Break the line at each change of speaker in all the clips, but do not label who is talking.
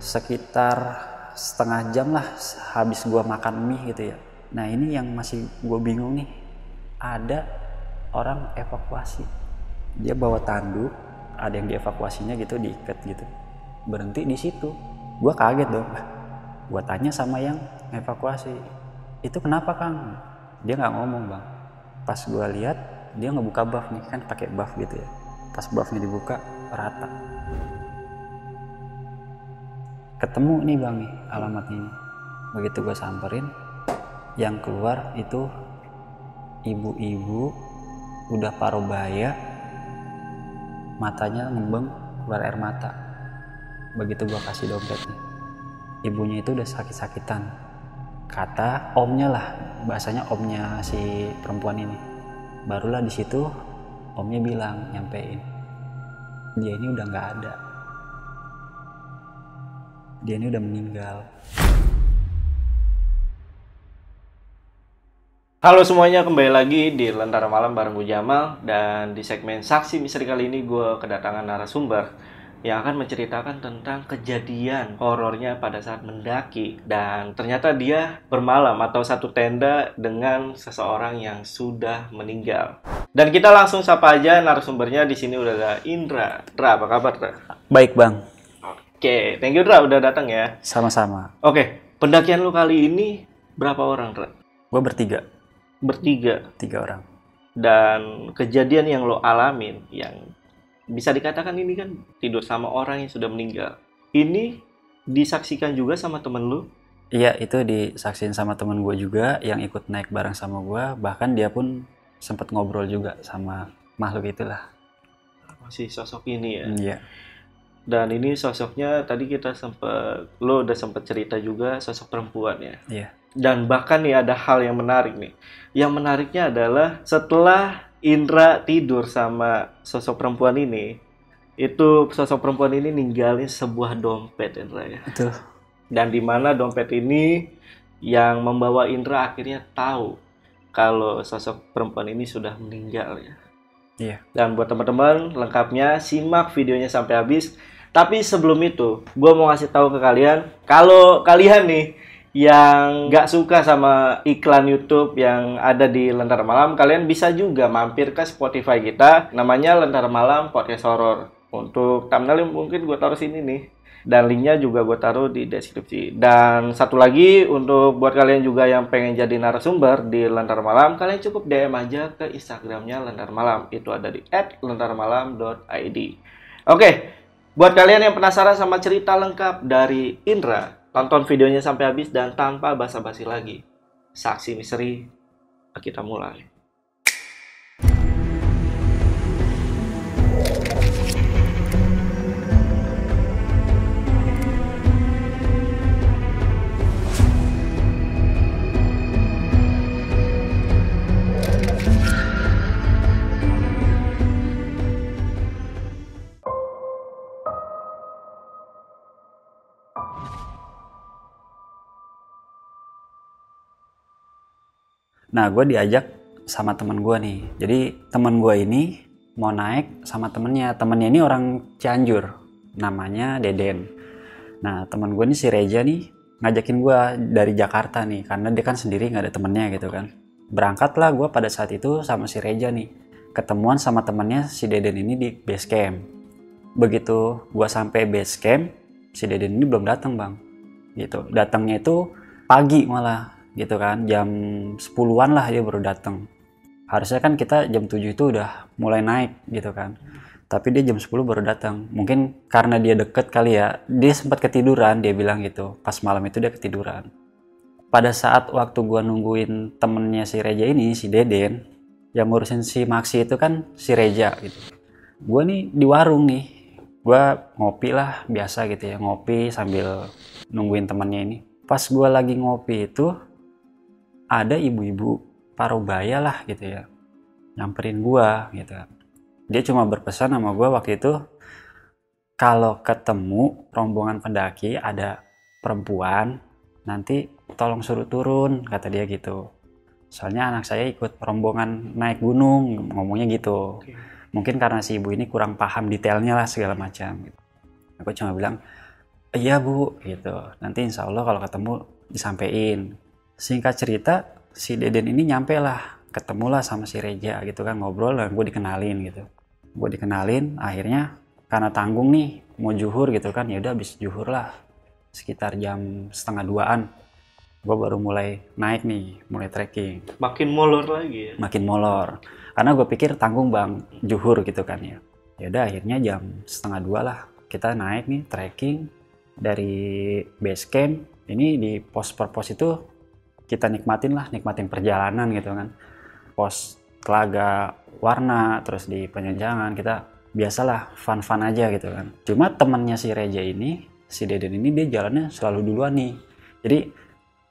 sekitar setengah jam lah habis gue makan mie gitu ya. Nah ini yang masih gue bingung nih, ada orang evakuasi, dia bawa tanduk, ada yang dievakuasinya gitu, diikat gitu, berhenti di situ. Gue kaget dong, gue tanya sama yang evakuasi, itu kenapa Kang? Dia nggak ngomong bang. Pas gue lihat dia ngebuka buff nih, kan pakai buff gitu ya, pas buffnya dibuka rata, ketemu nih bang nih alamat ini. Begitu gue samperin, yang keluar itu ibu-ibu udah parubaya, matanya ngembeng keluar air mata. Begitu gue kasih dompetnya, ibunya itu udah sakit-sakitan, kata omnya lah, bahasanya omnya si perempuan ini. Barulah di situ omnya bilang, nyampein, dia ini udah nggak ada, dia ini udah meninggal.
Halo semuanya, kembali lagi di Lentera Malam bareng gue Jamal. Dan di segmen Saksi Misteri kali ini gue kedatangan narasumber yang akan menceritakan tentang kejadian horornya pada saat mendaki. Dan ternyata dia bermalam atau satu tenda dengan seseorang yang sudah meninggal. Dan kita langsung sapa aja narasumbernya. Di sini udah ada Indra. Indra, apa kabar, Indra?
Baik bang.
Oke, thank you Indra udah datang ya.
Sama-sama.
Oke, pendakian lu kali ini berapa orang, Indra?
Gue bertiga. 3 orang.
Dan kejadian yang lo alamin, yang bisa dikatakan ini kan tidur sama orang yang sudah meninggal, ini disaksikan juga sama temen lo?
Iya, itu disaksin sama temen gue juga yang ikut naik bareng sama gue. Bahkan dia pun sempat ngobrol juga sama makhluk itulah.
Masih sosok ini ya?
Iya.
Dan ini sosoknya tadi lo udah sempat cerita juga, sosok perempuan ya?
Iya.
Dan bahkan nih ada hal yang menarik nih. Yang menariknya adalah setelah Indra tidur sama sosok perempuan ini, itu sosok perempuan ini ninggalin sebuah dompet, Indra ya.
Betul.
Dan di mana dompet ini yang membawa Indra akhirnya tahu kalau sosok perempuan ini sudah meninggal ya.
Iya.
Dan buat teman-teman, lengkapnya simak videonya sampai habis. Tapi sebelum itu, gue mau ngasih tahu ke kalian, kalau kalian nih yang nggak suka sama iklan YouTube yang ada di Lentera Malam, kalian bisa juga mampir ke Spotify kita, namanya Lentera Malam Podcast Horror. Untuk thumbnail mungkin gue taruh sini nih, dan linknya juga gue taruh di deskripsi. Dan satu lagi, untuk buat kalian juga yang pengen jadi narasumber di Lentera Malam, kalian cukup DM aja ke Instagramnya Lentera Malam, itu ada di @lenteramalam.id. Oke, buat kalian yang penasaran sama cerita lengkap dari Indra, tonton videonya sampai habis dan tanpa basa-basi lagi. Saksi misteri, kita mulai.
Nah, gue diajak sama teman gue nih. Jadi teman gue ini mau naik sama temennya. Temennya ini orang Cianjur, namanya Deden. Nah, teman gue ini si Reja nih ngajakin gue dari Jakarta nih, karena dia kan sendiri nggak ada temennya gitu kan. Berangkatlah gue pada saat itu sama si Reja nih, ketemuan sama temennya si Deden ini di base camp. Begitu gue sampai base camp, si Deden ini belum datang bang. Gitu. Datangnya itu pagi malah. Gitu kan, jam 10-an lah dia baru datang. Harusnya kan kita jam 7 itu udah mulai naik gitu kan, tapi dia jam 10 baru datang. Mungkin karena dia deket kali ya, dia sempat ketiduran, dia bilang gitu. Pas malam itu dia ketiduran. Pada saat waktu gua nungguin temennya si Reja ini, si Deden, yang ngurusin si Maxi itu kan si Reja gitu. Gua nih di warung nih, gua ngopi lah biasa gitu ya, ngopi sambil nungguin temennya ini. Pas gua lagi ngopi itu ada ibu-ibu parubaya lah gitu ya, nyamperin gua gitu. Dia cuma berpesan sama gua waktu itu, kalau ketemu rombongan pendaki ada perempuan, nanti tolong suruh turun, kata dia gitu. Soalnya anak saya ikut rombongan naik gunung, ngomongnya gitu. Mungkin karena si ibu ini kurang paham detailnya lah segala macam. Aku cuma bilang, iya bu gitu, nanti insya Allah kalau ketemu disampein. Singkat cerita si Deden ini nyampe lah, ketemulah sama si Reja gitu kan, ngobrol dan gue dikenalin gitu. Gue dikenalin, akhirnya karena tanggung nih mau juhur gitu kan, ya udah habis juhur lah sekitar jam 1:30-an gue baru mulai naik nih, mulai trekking.
Makin molor lagi ya.
Makin molor karena gue pikir tanggung bang juhur gitu kan ya. Ya udah akhirnya jam 1:30 lah kita naik nih trekking dari base camp. Ini di pos per pos itu kita nikmatin perjalanan gitu kan. Pos Telaga Warna, terus di Penyenjangan kita biasalah fun aja gitu kan. Cuma temannya si Reja ini, si Deden ini dia jalannya selalu duluan nih. Jadi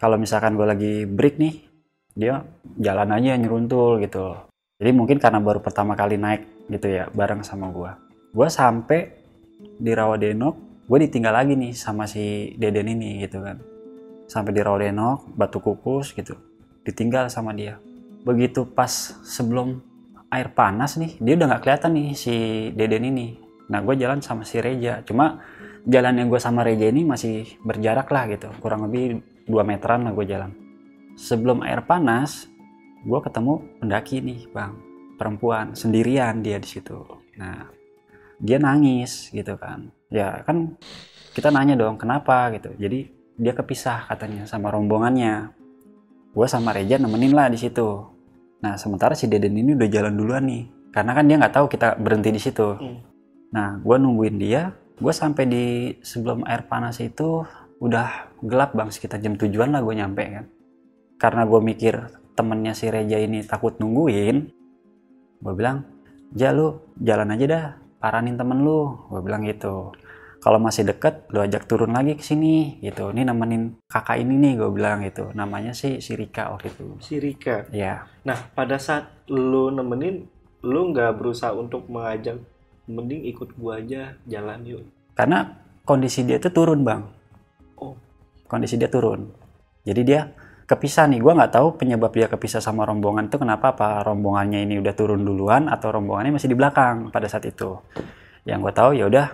kalau misalkan gue lagi break nih, dia jalan aja nyeruntul gitu. Jadi mungkin karena baru pertama kali naik gitu ya bareng sama gue. Gue sampai di Rawadenok, gue ditinggal lagi nih sama si Deden ini gitu kan. Sampai di Rawadenok, Batu Kukus gitu, ditinggal sama dia. Begitu pas sebelum air panas nih, dia udah nggak kelihatan nih si Deden ini. Nah gue jalan sama si Reja, cuma jalan yang gue sama Reja ini masih berjarak lah gitu, kurang lebih 2 meteran lah gue jalan. Sebelum air panas, gue ketemu pendaki nih bang, perempuan sendirian dia di situ. Nah dia nangis gitu kan, ya kan kita nanya dong kenapa gitu. Jadi dia kepisah katanya sama rombongannya. Gue sama Reja nemenin lah di situ. Nah sementara si Deden ini udah jalan duluan nih, karena kan dia nggak tahu kita berhenti di situ. Nah gue nungguin dia, gue sampai di sebelum air panas itu udah gelap bang, sekitar jam 7-an lah gue nyampe kan. Karena gue mikir temennya si Reja ini takut nungguin, gue bilang, Ja lu jalan aja dah, paranin temen lu, gue bilang gitu. Kalau masih deket, lu ajak turun lagi ke sini gitu. Ini nemenin kakak ini nih, gue bilang gitu. Namanya si Rika waktu itu.
Si Rika.
Ya.
Nah pada saat lu nemenin, lu nggak berusaha untuk mengajak, mending ikut gua aja jalan yuk.
Karena kondisi dia itu turun bang.
Oh.
Kondisi dia turun. Jadi dia kepisah nih. Gue nggak tahu penyebab dia kepisah sama rombongan itu kenapa. Apa rombongannya ini udah turun duluan atau rombongannya masih di belakang pada saat itu. Yang gue tahu ya udah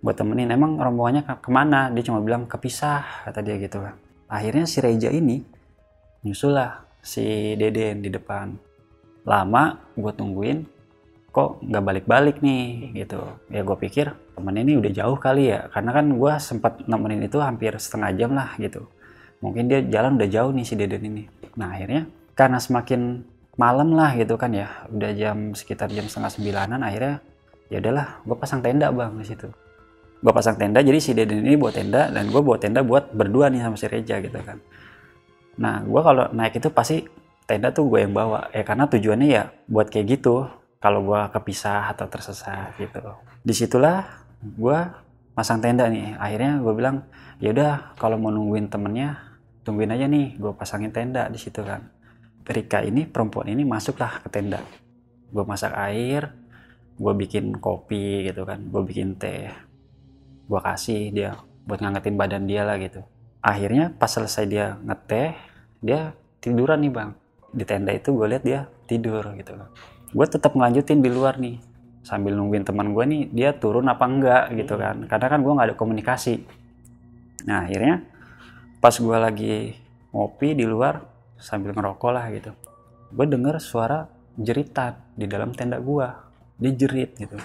gue temenin. Emang rombongannya kemana? Dia cuma bilang kepisah kata dia gitu kan. Akhirnya si Reja ini nyusul lah si Deden di depan. Lama gue tungguin, kok nggak balik-balik nih gitu. Ya gue pikir temen ini udah jauh kali ya, karena kan gue sempat nemenin itu hampir setengah jam lah gitu. Mungkin dia jalan udah jauh nih si Deden ini. Nah akhirnya karena semakin malam lah gitu kan ya, udah sekitar jam 8:30-an, akhirnya ya udahlah gue pasang tenda bang di situ. Gue pasang tenda, jadi si Deden ini bawa tenda dan gue bawa tenda buat berdua nih sama si Reja gitu kan. Nah gue kalau naik itu pasti tenda tuh gue yang bawa ya, karena tujuannya ya buat kayak gitu. Kalau gue kepisah atau tersesat gitu. Disitulah gue pasang tenda nih. Akhirnya gue bilang, ya udah kalau mau nungguin temennya, tungguin aja nih. Gue pasangin tenda di situ kan. Rika ini, perempuan ini masuklah ke tenda. Gue masak air, gue bikin kopi gitu kan. Gue bikin teh. Gue kasih dia buat ngangetin badan dia lah gitu. Akhirnya pas selesai dia ngeteh, dia tiduran nih bang. Di tenda itu gue lihat dia tidur gitu kan. Gue tetap ngelanjutin di luar nih sambil nungguin teman gue nih dia turun apa enggak gitu kan, karena kan gue nggak ada komunikasi. Nah akhirnya pas gue lagi ngopi di luar sambil ngerokok lah gitu, gue denger suara jeritan di dalam tenda gue. Dia jerit gitu,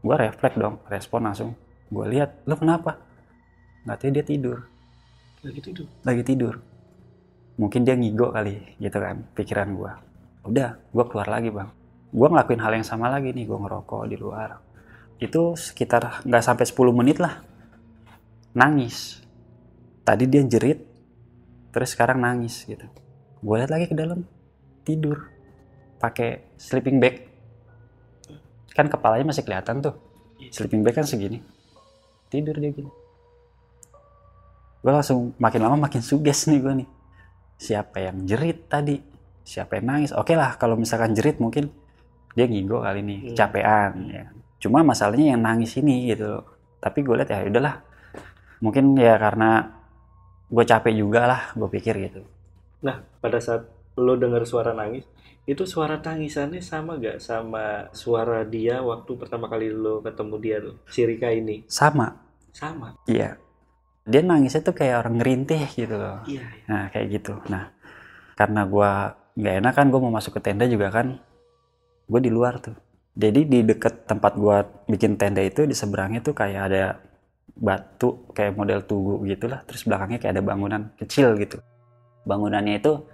gue refleks dong, respon langsung. Gue lihat, lo kenapa? Nggak tahu, dia tidur. Lagi tidur. Mungkin dia ngigo kali gitu kan, pikiran gue. Udah, gue keluar lagi bang. Gue ngelakuin hal yang sama lagi nih, gue ngerokok di luar. Itu sekitar nggak sampai 10 menit lah. Nangis. Tadi dia jerit, terus sekarang nangis gitu. Gue lihat lagi ke dalam, tidur. Pakai sleeping bag. Kan kepalanya masih kelihatan tuh. Sleeping bag kan segini. Tidur dia gini. Gue langsung makin lama makin suges nih gue nih. Siapa yang jerit tadi? Siapa yang nangis? Oke lah, kalau misalkan jerit mungkin dia ngigo kali nih, capean ya. Cuma masalahnya yang nangis ini gitu. Tapi gue lihat ya udahlah. Mungkin ya karena gue capek juga lah, gue pikir gitu.
Nah, pada saat lo dengar suara nangis, itu suara tangisannya sama gak sama suara dia waktu pertama kali lo ketemu dia tuh, si Rika ini?
Sama.
Sama?
Iya. Dia nangisnya tuh kayak orang ngerintih gitu loh.
Iya.
Nah kayak gitu. Nah karena gue nggak enak kan, gue mau masuk ke tenda juga kan, gue di luar tuh. Jadi di deket tempat gue bikin tenda itu, di seberangnya tuh kayak ada batu kayak model tugu gitulah, terus belakangnya kayak ada bangunan kecil gitu. Bangunannya itu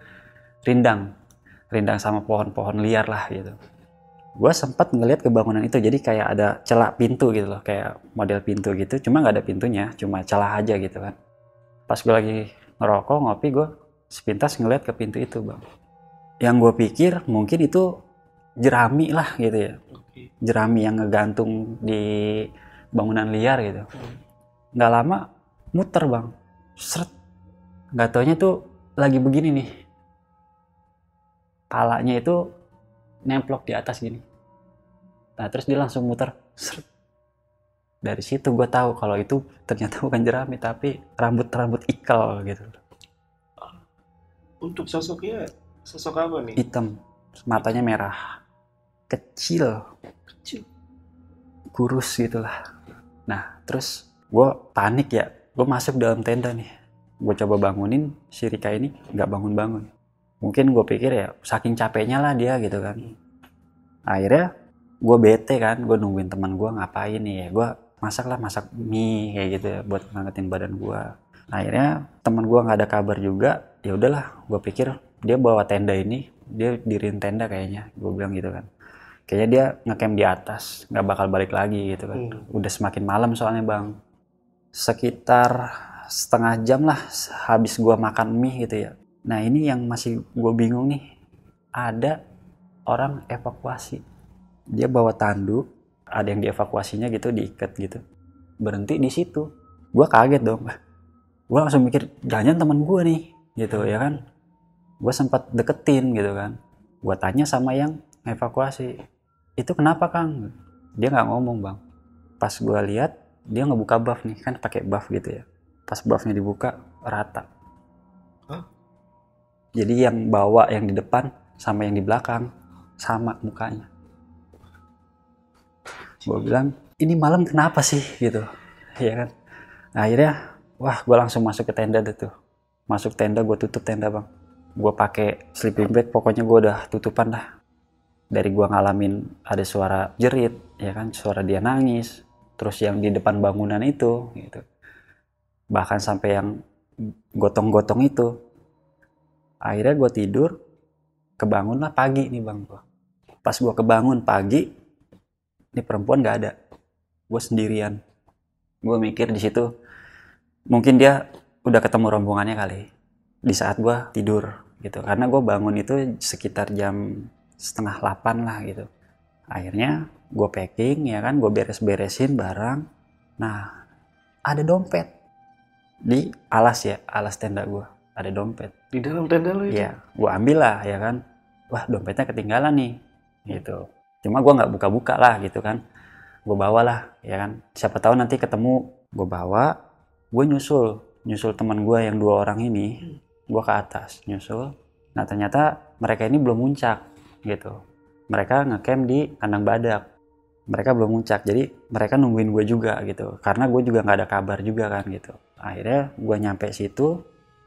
rindang sama pohon-pohon liar lah gitu. Gue sempat ngeliat ke bangunan itu, jadi kayak ada celah pintu gitu loh, kayak model pintu gitu, cuma nggak ada pintunya, cuma celah aja gitu kan. Pas gue lagi ngerokok ngopi, gue sepintas ngeliat ke pintu itu bang. Yang gue pikir mungkin itu jerami lah gitu ya, jerami yang ngegantung di bangunan liar gitu. Nggak lama muter bang, seret, nggak taunya tuh lagi begini nih, palanya itu nemplok di atas gini. Nah terus dia langsung muter, seret. Dari situ gue tahu kalau itu ternyata bukan jerami tapi rambut ikal gitu.
Untuk sosoknya, sosok apa nih?
Hitam, matanya merah, kecil, kurus gitulah. Nah terus gue panik ya, gue masuk dalam tenda nih, gue coba bangunin si Rika ini, nggak bangun-bangun. Mungkin gue pikir ya saking capeknya lah dia gitu kan. Akhirnya gue bete kan, gue nungguin teman gue ngapain nih ya, gue masak mie kayak gitu ya buat ngangetin badan gue. Akhirnya teman gue nggak ada kabar juga, ya udahlah, gue pikir dia bawa tenda ini, dia diriin tenda kayaknya, gue bilang gitu kan. Kayaknya dia ngecamp di atas, nggak bakal balik lagi gitu kan. Udah semakin malam soalnya bang, sekitar setengah jam lah habis gue makan mie gitu ya. Nah ini yang masih gue bingung nih, ada orang evakuasi, dia bawa tanduk, ada yang dievakuasinya gitu, diikat gitu, berhenti di situ. Gue kaget dong, gue langsung mikir jangan teman gue nih gitu ya kan. Gue sempat deketin gitu kan, gue tanya sama yang evakuasi, itu kenapa Kang? Dia nggak ngomong bang. Pas gue lihat dia ngebuka buff nih, kan pakai buff gitu ya, pas buffnya dibuka rata. Jadi yang bawa yang di depan sama yang di belakang sama mukanya. Gue bilang ini malam kenapa sih gitu ya kan. Nah, akhirnya wah gue langsung masuk ke tenda tuh. Masuk tenda, gue tutup tenda bang, gue pakai sleeping bag, pokoknya gue udah tutupan lah. Dari gue ngalamin ada suara jerit ya kan, suara dia nangis, terus yang di depan bangunan itu gitu, bahkan sampai yang gotong-gotong itu. Akhirnya gue tidur, kebangun lah pagi nih bang. Pas gue kebangun pagi, ini perempuan gak ada, gue sendirian. Gue mikir di situ mungkin dia udah ketemu rombongannya kali di saat gue tidur gitu, karena gue bangun itu sekitar jam 7:30 lah gitu. Akhirnya gue packing ya kan, gue beres-beresin barang. Nah ada dompet di alas ya, alas tenda gue ada dompet
di dalam tenda lo itu?
Ya gue ambil lah ya kan, wah dompetnya ketinggalan nih gitu. Cuma gue nggak buka-buka lah gitu kan, gue bawa lah ya kan, siapa tahu nanti ketemu. Gue bawa, gue nyusul teman gue yang 2 orang ini, gue ke atas nyusul. Nah ternyata mereka ini belum muncak gitu, mereka ngecamp di kandang badak, mereka belum muncak, jadi mereka nungguin gue juga gitu, karena gue juga nggak ada kabar juga kan gitu. Akhirnya gue nyampe situ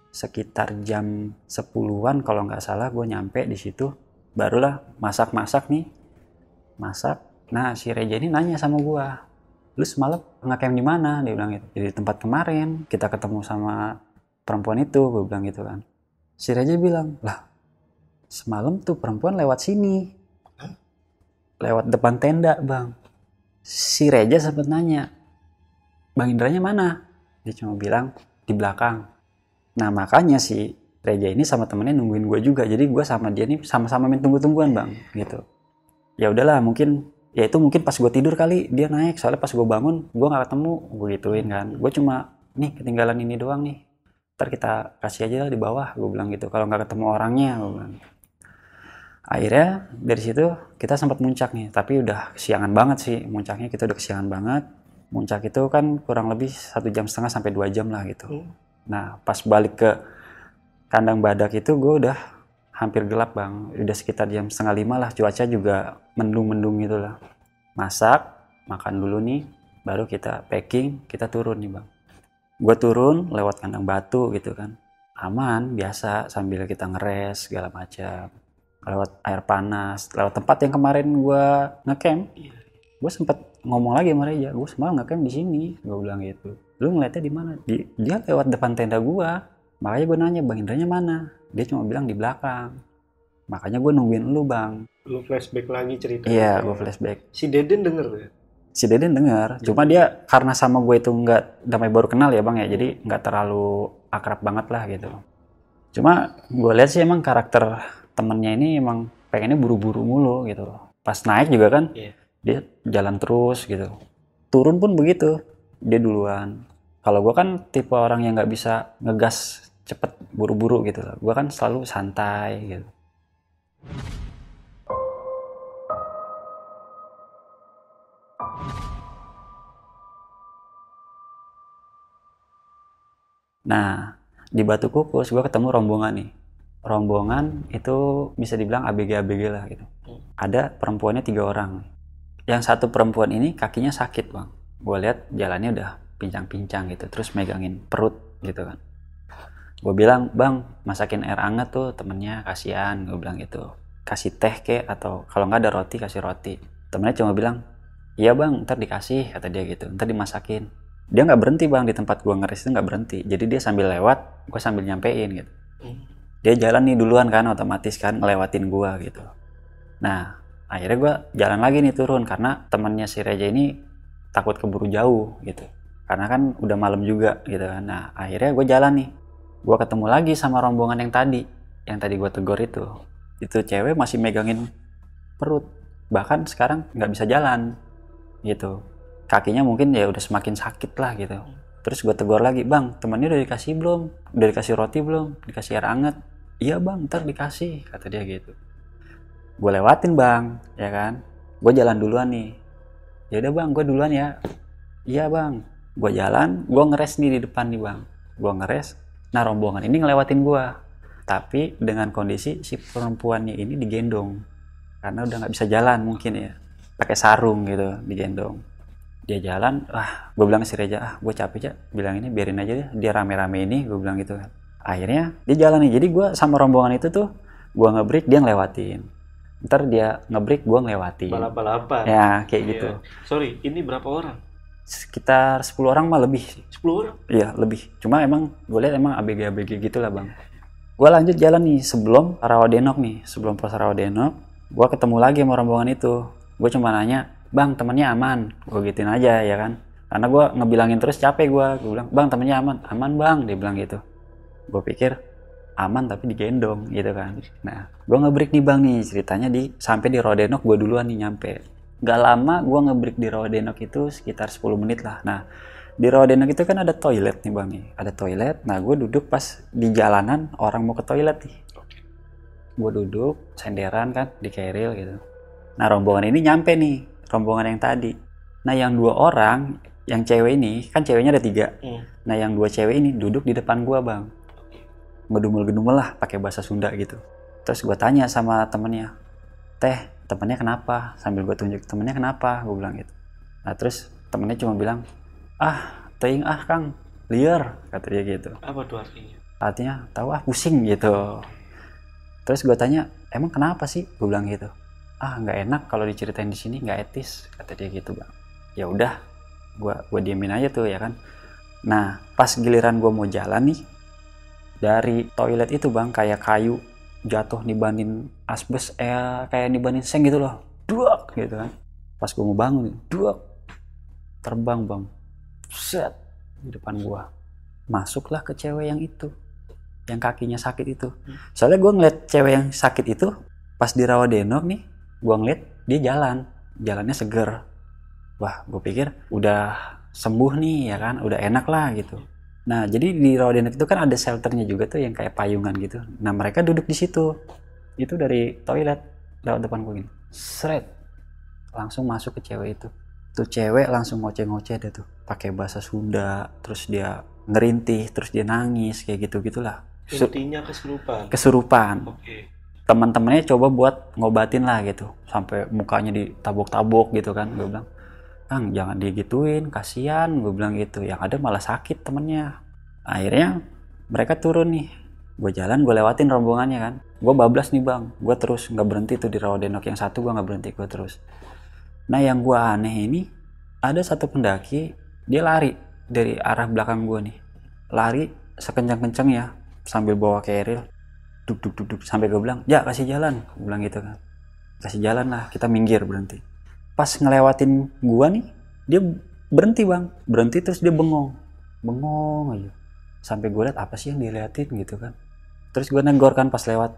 sekitar jam 10-an kalau nggak salah, gue nyampe di situ, barulah masak nih. Nah si Reja ini nanya sama gue, lu semalam ngecamp di mana? Dia bilang gitu. Di tempat kemarin kita ketemu sama perempuan itu, gue bilang gitu kan. Si Reja bilang, lah semalam tuh perempuan lewat sini, lewat depan tenda bang. Si Reja sempat nanya, Bang Indranya mana? Dia cuma bilang di belakang. Nah makanya si Reja ini sama temennya nungguin gue juga, jadi gue sama dia nih sama-sama main tunggu-tungguan bang gitu. Ya udahlah, mungkin ya itu mungkin pas gue tidur kali dia naik, soalnya pas gue bangun gue nggak ketemu, gue gituin kan. Gue cuma nih ketinggalan ini doang nih, ntar kita kasih aja lah di bawah, gue bilang gitu, kalau nggak ketemu orangnya, gue bilang. Akhirnya dari situ kita sempat muncak nih, tapi udah kesiangan banget sih muncaknya, kita udah kesiangan banget. Muncak itu kan kurang lebih 1,5 jam sampai 2 jam lah gitu. Nah pas balik ke kandang badak itu gue udah hampir gelap bang, udah sekitar jam 4:30 lah, cuaca juga mendung-mendung gitu lah. Makan dulu nih, baru kita packing, kita turun nih bang. Gue turun lewat kandang batu gitu kan, aman biasa sambil kita ngeres segala macam, lewat air panas, lewat tempat yang kemarin gue ngecamp. Gue sempet ngomong lagi sama Reja, gue semalam ngecamp di sini, gue bilang gitu. Lu ngeliatnya di mana? Dia lewat depan tenda gue. Makanya gue nanya, Bang Indranya mana? Dia cuma bilang di belakang. Makanya gue nungguin lu, Bang.
Lu flashback lagi cerita.
Iya, gue flashback.
Si Deden denger ya?
Si Deden denger, cuma dia karena sama gue itu nggak, damai baru kenal ya Bang ya, jadi nggak terlalu akrab banget lah gitu. Cuma gue lihat sih emang karakter temennya ini emang pengennya buru-buru mulu gitu. Pas naik juga kan, dia jalan terus gitu. Turun pun begitu, dia duluan. Kalau gue kan tipe orang yang nggak bisa ngegas cepet buru-buru gitu. Gue kan selalu santai gitu. Nah, di Batu Kukus gue ketemu rombongan nih. Rombongan itu bisa dibilang ABG-ABG lah gitu. Ada perempuannya 3 orang. Yang satu perempuan ini kakinya sakit Bang. Gue lihat jalannya udah pincang-pincang gitu. Terus megangin perut gitu kan. Gue bilang, Bang masakin air hangat tuh temennya, kasihan. Gue bilang gitu. Kasih teh kek atau kalau nggak ada roti kasih roti. Temennya cuma bilang, iya Bang ntar dikasih kata dia gitu. Ntar dimasakin. Dia nggak berhenti Bang di tempat gua ngeres itu, nggak berhenti. Jadi dia sambil lewat, gua sambil nyampein gitu. Dia jalan nih duluan kan, otomatis kan ngelewatin gua gitu. Nah akhirnya gua jalan lagi nih turun karena temannya si Reja ini takut keburu jauh gitu. Karena kan udah malam juga gitu kan. Nah akhirnya gua jalan nih. Gua ketemu lagi sama rombongan yang tadi gua tegur itu. Itu cewek masih megangin perut. Bahkan sekarang nggak bisa jalan gitu. Kakinya mungkin ya udah semakin sakit lah gitu. Terus gue tegur lagi, Bang temannya udah dikasih belum? Udah dikasih roti belum? Dikasih air hangat? Iya Bang ntar dikasih kata dia gitu. Gue lewatin Bang ya kan. Gue jalan duluan nih. Ya udah Bang gue duluan ya. Iya Bang. Gue jalan, gue ngeres nih di depan nih Bang. Gue ngeres. Nah rombongan ini ngelewatin gue. Tapi dengan kondisi si perempuannya ini digendong. Karena udah gak bisa jalan mungkin ya. Pakai sarung gitu digendong. Dia jalan, gue bilang ke si Reja, gue capek aja, bilang ini biarin aja deh, dia rame-rame ini, gue bilang gitu kan. Akhirnya dia jalan nih, jadi gue sama rombongan itu tuh, gue nge-break, dia ngelewatin. Ntar dia nge-break, gue ngelewatin.
Balap-balapan.
Ya, kayak gitu.
Sorry, ini berapa orang?
Sekitar 10 orang mah lebih.
10 orang?
Iya, lebih. Cuma emang, gue lihat emang ABG-ABG gitu lah Bang. Gue lanjut jalan nih, sebelum Rawadenok nih, sebelum pos Rawadenok, gue ketemu lagi sama rombongan itu. Gue cuma nanya, Bang temennya aman, gue gituin aja ya kan, karena gue ngebilangin terus capek gue bilang Bang temennya aman Bang, dia bilang gitu. Gue pikir aman tapi digendong gitu kan. Nah gue nge-break nih Bang nih ceritanya sampai di Rawadenok gue duluan nih nyampe. Gak lama gue nge-break di Rawadenok itu sekitar 10 menit lah. Nah di Rawadenok itu kan ada toilet nih Bang nih, ada toilet. Nah gue duduk pas di jalanan orang mau ke toilet nih, gue duduk senderan kan di keril gitu. Nah rombongan ini nyampe nih, rombongan yang tadi. Nah yang 2 orang, yang cewek ini, kan ceweknya ada 3. Nah yang 2 cewek ini duduk di depan gua Bang. Ngedumel-gedumel lah pakai bahasa Sunda gitu. Terus gua tanya sama temennya, Teh temennya kenapa? Sambil gua tunjuk, temennya kenapa? Gua bilang gitu. Nah terus temennya cuma bilang, teuing Kang, liar, kata dia gitu.
Apa tuh artinya?
Artinya, tahu pusing gitu. Terus gua tanya, emang kenapa sih? Gua bilang gitu. Nggak enak kalau diceritain di sini, nggak etis kata dia gitu Bang. Ya udah, gua diemin aja tuh ya kan. Nah pas giliran gua mau jalan nih dari toilet itu Bang, kayak kayu jatuh nibanin asbes, kayak nibanin seng gitu loh, duak gitu kan. Pas gua mau bangun, duak terbang Bang, set di depan gua. Masuklah ke cewek yang itu, yang kakinya sakit itu. Soalnya gua ngeliat cewek yang sakit itu pas di Rawadenok nih. Gue ngeliat dia jalannya seger. Wah, gue pikir udah sembuh nih ya kan, udah enak lah gitu. Nah, jadi di Rawadenok itu kan ada shelternya juga tuh yang kayak payungan gitu. Nah, mereka duduk di situ. Itu dari toilet lewat depan gue gini. Seret. Langsung masuk ke cewek itu. Tuh cewek langsung ngoceh-ngoceh deh tuh, pakai bahasa Sunda, terus dia ngerintih, terus dia nangis kayak gitu-gitulah.
Intinya
Kesurupan.
Oke.
Teman-temannya coba buat ngobatin lah gitu, sampai mukanya ditabok-tabok gitu kan. Gue bilang Kang jangan digituin, kasihan, gue bilang gitu. Yang ada malah sakit temennya. Akhirnya mereka turun nih, gue jalan, gue lewatin rombongannya kan. Gue bablas nih bang, gue terus nggak berhenti tuh di Rawadenok yang satu, gue nggak berhenti, gue terus. Nah yang gue aneh ini, ada satu pendaki, dia lari dari arah belakang gue nih, lari sekencang-kencang ya, sambil bawa keril, duk duk duk duk, sampai gue bilang, ya kasih jalan, gue bilang gitu kan, kasih jalan lah, kita minggir berhenti. Pas ngelewatin gue nih, dia berhenti bang, berhenti terus dia bengong aja, sampai gue liat apa sih yang diliatin gitu kan. Terus gue negor kan pas lewat,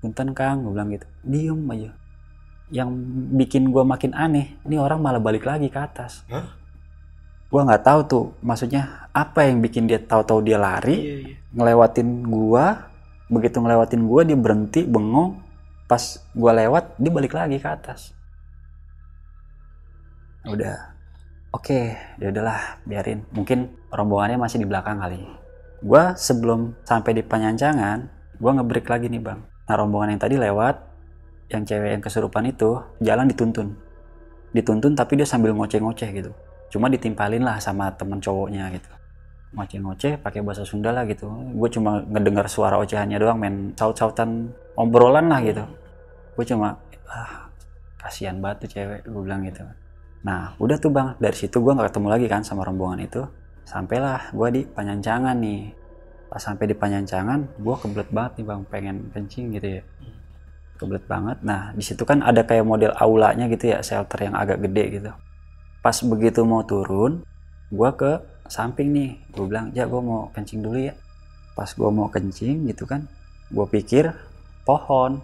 punten Kang, gue bilang gitu, diem aja. Yang bikin gue makin aneh, ini orang malah balik lagi ke atas. Gue nggak tahu tuh maksudnya apa yang bikin dia tahu-tahu dia lari, ngelewatin gue, begitu ngelewatin gue dia berhenti bengong, pas gue lewat dia balik lagi ke atas. Udah oke, ya udahlah biarin, mungkin rombongannya masih di belakang kali. Gue sebelum sampai di Panyancangan, gue ngebreak lagi nih bang. Nah rombongan yang tadi lewat, yang cewek yang kesurupan itu jalan dituntun tapi dia sambil ngoceh-ngoceh gitu, cuma ditimpalin lah sama temen cowoknya gitu, ngoceh-ngoceh pakai bahasa Sunda lah gitu. Gue cuma ngedengar suara ocehannya doang, main saut-sautan obrolan lah gitu. Gue cuma kasihan banget tuh cewek, gue bilang gitu. Nah udah tuh bang, dari situ gue nggak ketemu lagi kan sama rombongan itu. Sampailah gue di Panyancangan nih. Pas sampai di Panyancangan, gue kebelet banget nih bang, pengen kencing gitu ya, kebelet banget. Nah di situ kan ada kayak model aulanya gitu ya, shelter yang agak gede gitu. Pas begitu mau turun, gue ke samping nih, gue bilang ya gue mau kencing dulu ya. Pas gue mau kencing gitu kan, gue pikir pohon,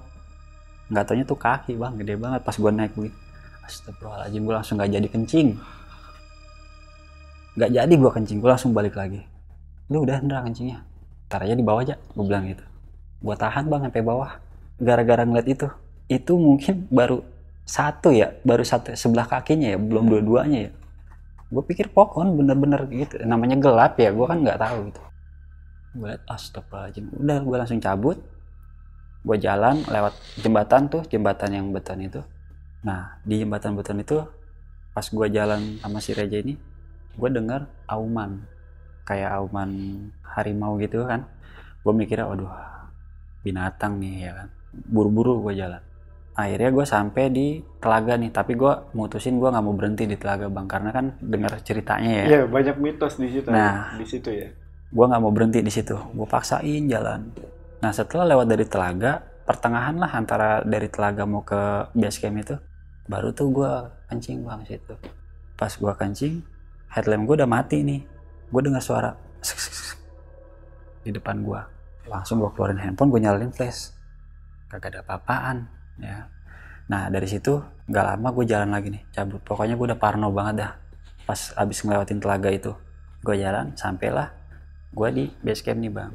nggak taunya tuh kaki bang, gede banget. Pas gue naik begini, astagfirullahaladzim, gue langsung nggak jadi kencing, nggak jadi gue kencing, gue langsung balik lagi. Lu udah Ndra kencingnya, ntar aja di bawah aja, gue bilang gitu. Gue tahan bang sampai bawah, gara-gara ngeliat itu mungkin baru satu sebelah kakinya ya, belum dua-duanya ya. Gue pikir pohon bener-bener gitu, namanya gelap ya, gue kan nggak tahu gitu. Gue liat astagfirullahaladzim, udah gue langsung cabut. Gue jalan lewat jembatan tuh, jembatan yang beton itu. Nah di jembatan beton itu, pas gue jalan sama si Reja ini, gue dengar auman, kayak auman harimau gitu kan. Gue mikirnya waduh binatang nih ya kan, buru-buru gue jalan. Akhirnya gue sampai di telaga nih, tapi gue mutusin gue nggak mau berhenti di telaga bang, karena kan dengar ceritanya ya.
Iya banyak mitos di situ.
Nah
di situ ya.
Gue nggak mau berhenti di situ, gue paksain jalan. Nah setelah lewat dari telaga, pertengahan lah antara dari telaga mau ke base camp itu, baru tuh gue kencing bang situ. Pas gue kencing, headlamp gue udah mati nih. Gue dengar suara di depan gue. Langsung gue keluarin handphone, gue nyalain flash. Kagak ada apa-apaan ya. Nah dari situ gak lama gue jalan lagi nih, cabut. Pokoknya gue udah parno banget dah. Pas abis ngelewatin telaga itu, gue jalan, sampailah gue di base camp nih bang.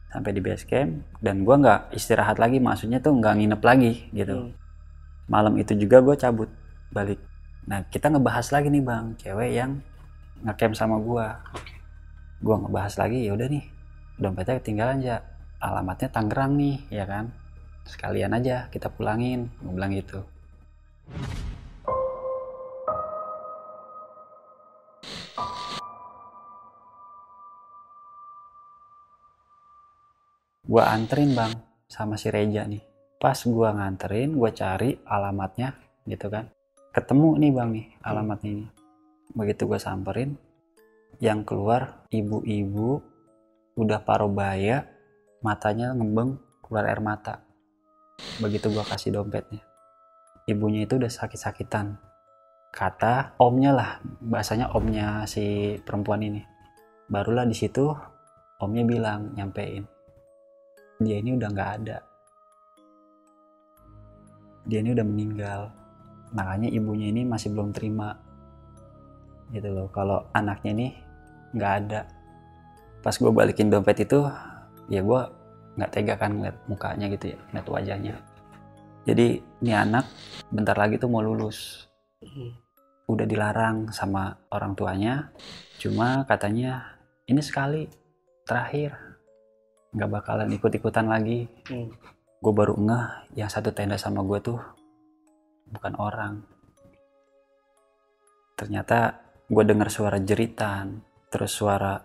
Sampai di base camp, dan gue gak istirahat lagi, maksudnya tuh gak nginep lagi gitu. Malam itu juga gue cabut balik. Nah kita ngebahas lagi nih bang, cewek yang ngecamp sama gue. Gue ngebahas lagi, ya udah nih, dompetnya ketinggalan ya, alamatnya Tangerang nih ya kan, sekalian aja kita pulangin, gue bilang gitu. Gue anterin bang sama si Reja nih. Pas gue nganterin, gue cari alamatnya gitu kan, ketemu nih bang nih alamatnya ini. Begitu gue samperin, yang keluar ibu-ibu udah parubaya, matanya ngembeng keluar air mata. Begitu gue kasih dompetnya, ibunya itu udah sakit-sakitan. Kata omnya lah, bahasanya omnya si perempuan ini. Barulah di situ omnya bilang, nyampein, dia ini udah nggak ada, dia ini udah meninggal. Makanya ibunya ini masih belum terima gitu loh, kalau anaknya ini nggak ada. Pas gue balikin dompet itu, ya gue nggak tega kan ngeliat mukanya gitu ya, ngeliat wajahnya. Jadi ini anak bentar lagi tuh mau lulus, udah dilarang sama orang tuanya, cuma katanya ini sekali terakhir, nggak bakalan ikut-ikutan lagi. Gue baru ngeh yang satu tenda sama gue tuh bukan orang. ternyata gue dengar suara jeritan, terus suara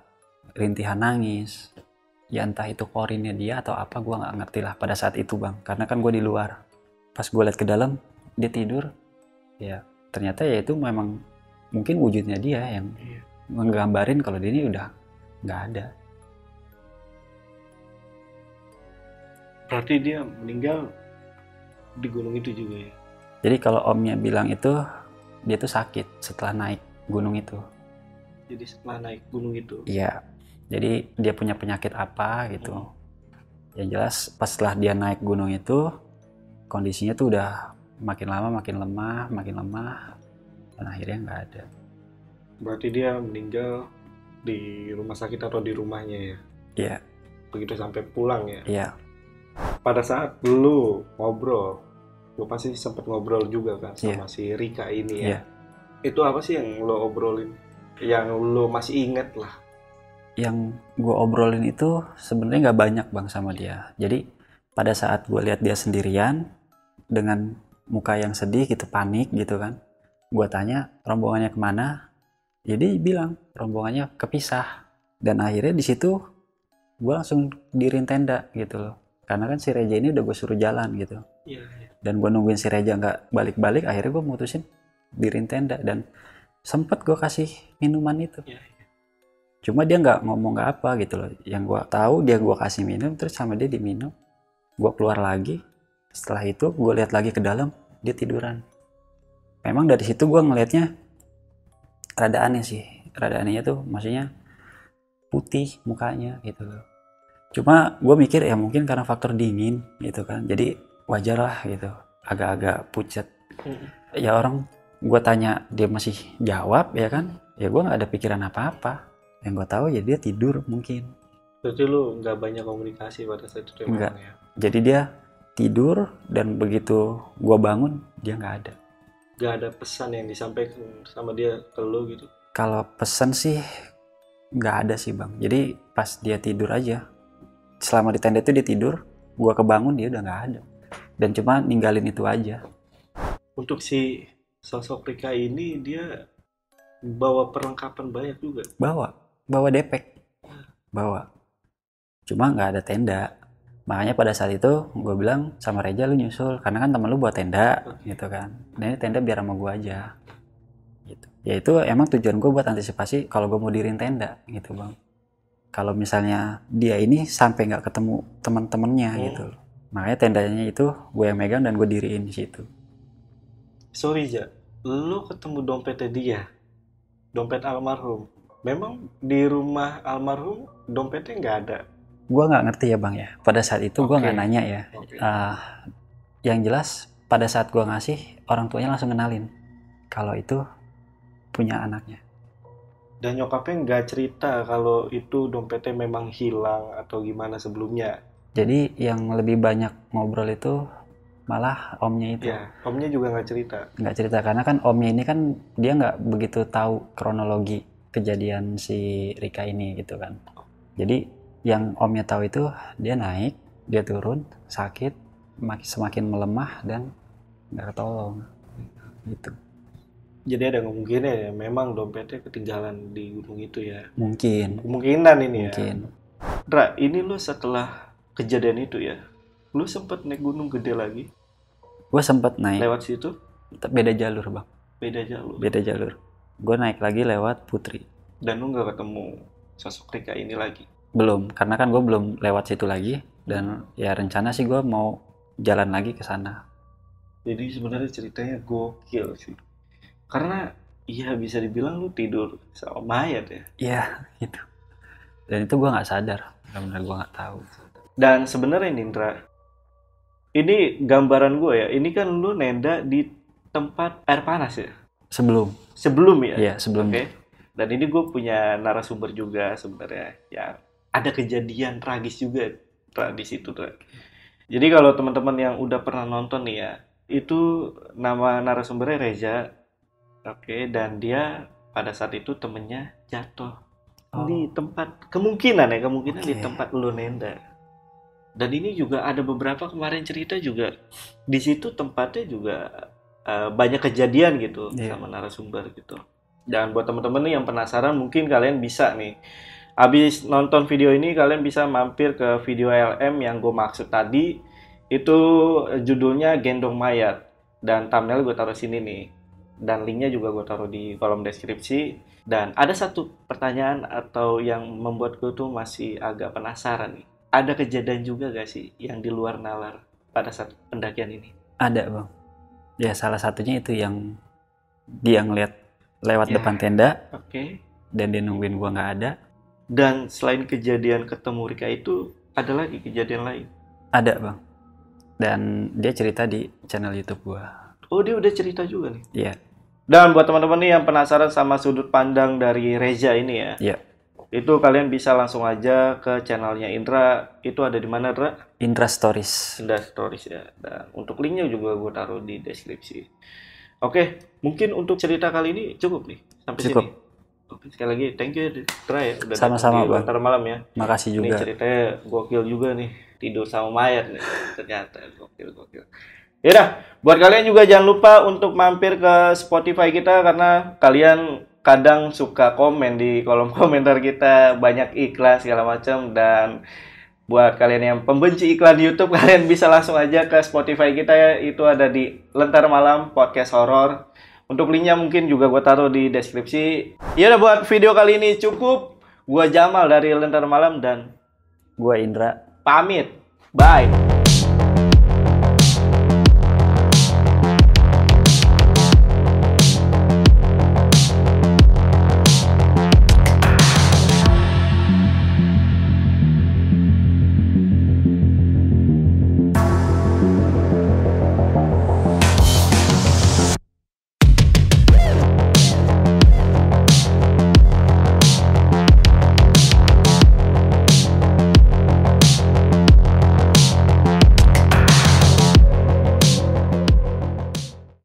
rintihan nangis. Ya entah itu korinnya dia atau apa, gue nggak ngerti lah pada saat itu bang, karena kan gue di luar. Pas gue liat ke dalam, dia tidur. Ya ternyata ya itu memang mungkin wujudnya dia yang menggambarin kalau dia ini udah nggak ada.
Berarti dia meninggal di gunung itu juga ya?
Jadi kalau omnya bilang itu, dia tuh sakit setelah naik gunung itu.
Jadi setelah naik gunung itu?
Iya, jadi dia punya penyakit apa gitu. Yang jelas pas setelah dia naik gunung itu, kondisinya tuh udah makin lama makin lemah, dan akhirnya nggak ada.
Berarti dia meninggal di rumah sakit atau di rumahnya ya?
Iya.
Begitu sampai pulang ya?
Iya.
Pada saat lu ngobrol, lu pasti sempat ngobrol juga kan sama si Rika ini ya?
Iya.
Itu apa sih yang lu obrolin? Yang lu masih inget lah?
Yang gue obrolin itu sebenarnya nggak banyak bang sama dia. Jadi pada saat gue lihat dia sendirian dengan muka yang sedih gitu, panik gitu kan, gue tanya rombongannya kemana, jadi bilang rombongannya kepisah. Dan akhirnya di situ gue langsung dirin tenda gitu loh, karena kan si Reja ini udah gue suruh jalan gitu. Dan gue nungguin si Reja nggak balik-balik, akhirnya gue mutusin dirin tenda. Dan sempet gue kasih minuman itu, cuma dia nggak ngomong nggak apa gitu loh. Yang gue tahu dia gue kasih minum, terus sama dia diminum. Gue keluar lagi, setelah itu gue lihat lagi ke dalam, dia tiduran. Memang dari situ gue ngelihatnya rada aneh sih. Rada anehnya tuh maksudnya putih mukanya gitu loh. Cuma gue mikir ya mungkin karena faktor dingin gitu kan, jadi wajar lah gitu, agak-agak pucat. Ya orang gue tanya dia masih jawab ya kan, ya gue nggak ada pikiran apa-apa. Yang gue tahu ya dia tidur mungkin.
Berarti lu nggak banyak komunikasi pada saat itu?
Enggak.
Ya?
Jadi dia tidur dan begitu gue bangun dia nggak ada.
Nggak ada pesan yang disampaikan sama dia ke lu gitu?
Kalau pesan sih nggak ada sih bang. Jadi pas dia tidur aja, selama di tenda itu dia tidur, gue kebangun dia udah nggak ada. Dan cuma ninggalin itu aja.
Untuk si sosok Rika ini dia bawa perlengkapan banyak juga?
Bawa depek, bawa. Cuma nggak ada tenda. Makanya pada saat itu gue bilang sama Reja, lu nyusul karena kan temen lu buat tenda gitu kan. Dan ini tenda biar sama gue aja gitu. Ya itu emang tujuan gue buat antisipasi kalau gue mau dirin tenda gitu bang. Kalau misalnya dia ini sampai nggak ketemu teman-temannya gitu. Makanya tendanya itu gue yang megang dan gue diriin di situ.
Sorry Ja, lu ketemu dompetnya dia, dompet almarhum. Memang di rumah almarhum dompetnya nggak ada?
Gue nggak ngerti ya bang ya. Pada saat itu gue nggak nanya ya. Yang jelas pada saat gue ngasih, orang tuanya langsung kenalin kalau itu punya anaknya.
Dan nyokapnya nggak cerita kalau itu dompetnya memang hilang atau gimana sebelumnya?
Jadi yang lebih banyak ngobrol itu malah omnya itu.
Ya, omnya juga nggak cerita?
Nggak cerita, karena kan omnya ini kan dia nggak begitu tahu kronologi kejadian si Rika ini gitu kan. Jadi yang omnya tahu itu dia naik, dia turun, sakit, semakin melemah dan nggak ketolong gitu.
Jadi ada kemungkinan ya memang dompetnya ketinggalan di gunung itu ya?
Mungkin.
Kemungkinan ini
mungkin.
Ya? Dra, ini lu setelah kejadian itu ya, lu sempet naik gunung gede lagi?
Gue sempet naik.
Lewat situ?
Beda jalur bang.
Beda jalur?
Gue naik lagi lewat Putri.
Dan lu nggak ketemu sosok Rika ini lagi?
Belum, karena kan gue belum lewat situ lagi. Dan ya rencana sih gue mau jalan lagi ke sana.
Jadi sebenarnya ceritanya gokil sih. Karena iya bisa dibilang lu tidur sama mayat ya?
Iya gitu. Dan itu gue nggak sadar, benar-benar gue nggak tahu.
Dan sebenarnya Nindra, ini gambaran gue ya, ini kan lu nenda di tempat air panas ya? Sebelum ya?
Iya, sebelum.
Oke. Dan ini gue punya narasumber juga sebenarnya, ya ada kejadian tragis juga di situ tuh. Jadi kalau teman-teman yang udah pernah nonton nih ya, itu nama narasumbernya Reza. Oke, dan dia pada saat itu temennya jatuh di tempat, kemungkinan di tempat lu nenda. Dan ini juga ada beberapa kemarin cerita juga di situ tempatnya juga banyak kejadian gitu sama narasumber gitu. Dan buat teman-teman nih yang penasaran, mungkin kalian bisa nih, habis nonton video ini kalian bisa mampir ke video LM yang gue maksud tadi. Itu judulnya Gendong Mayat, dan thumbnail gue taruh sini nih, dan linknya juga gue taruh di kolom deskripsi. Dan ada satu pertanyaan atau yang membuat gue tuh masih agak penasaran nih, ada kejadian juga gak sih yang di luar nalar pada saat pendakian ini?
Ada bang. Ya salah satunya itu yang dia ngeliat lewat
Ya.
depan tenda
Oke.
dan dia nungguin gua nggak ada.
Dan selain kejadian ketemu Rika itu, ada lagi kejadian lain?
Ada bang. Dan dia cerita di channel YouTube gua.
Oh, dia udah cerita juga nih.
Iya.
Dan buat teman-teman nih yang penasaran sama sudut pandang dari Reza ini ya,
Iya.
itu kalian bisa langsung aja ke channelnya Indra. Itu ada di mana, Indra?
Indra Stories.
Indra Stories ya. Dan untuk linknya juga gue taruh di deskripsi. Oke, mungkin untuk cerita kali ini cukup nih sampai
Cukup.
sini. Oke, sekali lagi thank you Indra ya udah datang
Sama-sama,
di
Bang.
Lontar Malam ya.
Makasih
Ini
juga.
ceritanya gokil juga nih, tidur sama mayat nih. Ternyata gokil. Yaudah, buat kalian juga jangan lupa untuk mampir ke Spotify kita, karena kalian kadang suka komen di kolom komentar kita banyak iklan segala macam. Dan buat kalian yang pembenci iklan YouTube, kalian bisa langsung aja ke Spotify kita ya, itu ada di Lentar Malam Podcast Horor. Untuk linknya mungkin juga gue taruh di deskripsi. Ya udah, buat video kali ini cukup. Gua Jamal dari Lentar Malam dan
Gua Indra.
pamit. Bye.